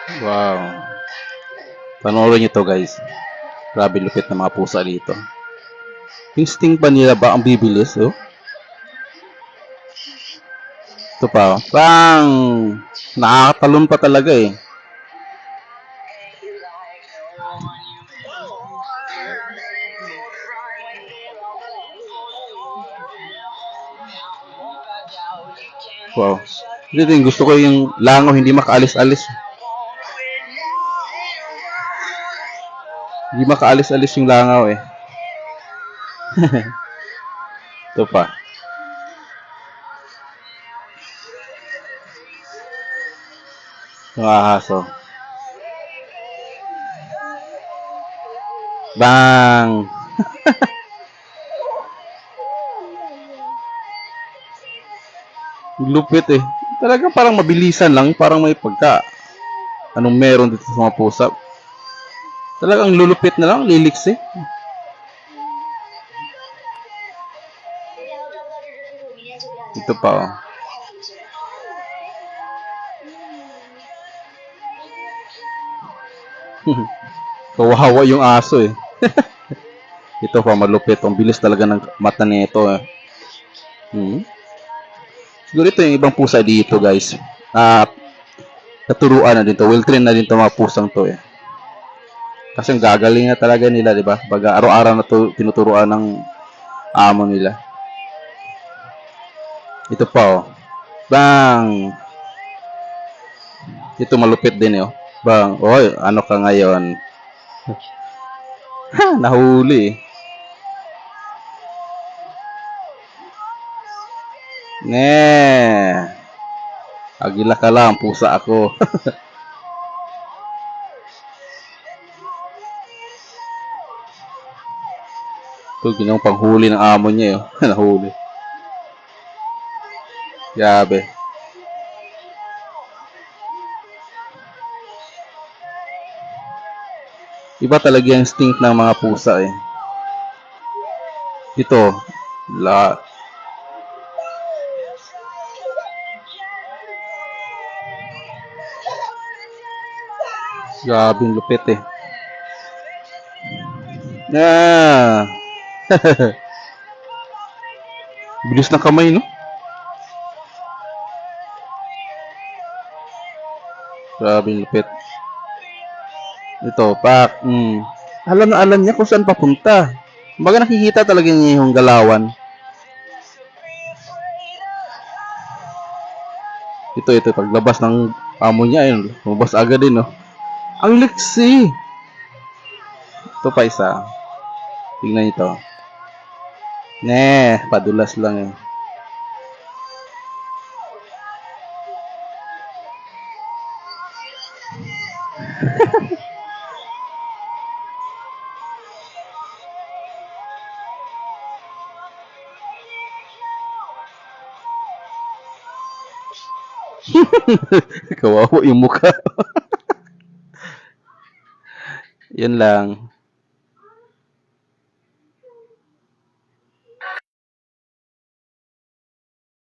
Wow. Panoorin nyo to guys. Grabe lupit ng mga pusa dito. Yung sting pa nila ba ang bibilis? Oh? Ito pa. Pang nakakatalon pa talaga eh. Wow. Ito yung gusto ko yung langaw hindi makaalis-alis. Hindi makaalis-alis yung langaw eh. Ito pa. Yung ahaso. Bang! Lupit eh. Talaga parang mabilisan lang. Parang may pagka anong meron dito sa mga pusa. Talagang lulupit na lang. Liliks eh. Ito pa oh. Kawawa yung aso eh. Ito pa malupit. Ang bilis talaga ng mata nito eh. Siguro ito yung ibang pusa dito guys. Naturuan na din to. Well trained na din to mga pusang to eh. Kasi ang gagaling na talaga nila, di ba? Baga araw-araw na to tinuturuan ng amo nila. Ito pa oh. Bang! Ito malupit din eh oh. Bang! Oy, ano ka ngayon? Ha, nahuli eh. Agila ka lang, pusa ako. Ito, ginawang panghuli ng amo niya eh. Nahuli. Grabe. Iba talaga yung instinct ng mga pusa eh. Ito, grabe yung lupit eh. Bilis ng kamay, no? Grabe yung lupit. Ito, pak. Alam na alam niya kung saan papunta. Baga nakikita talaga niya yung galawan. Ito, paglabas ng amo niya, ayun, lumabas agad din, no? Ang liksi! Ito pa isa. Tingnan ito. Padulas lang eh. Kawawa yung mukha. Yan lang.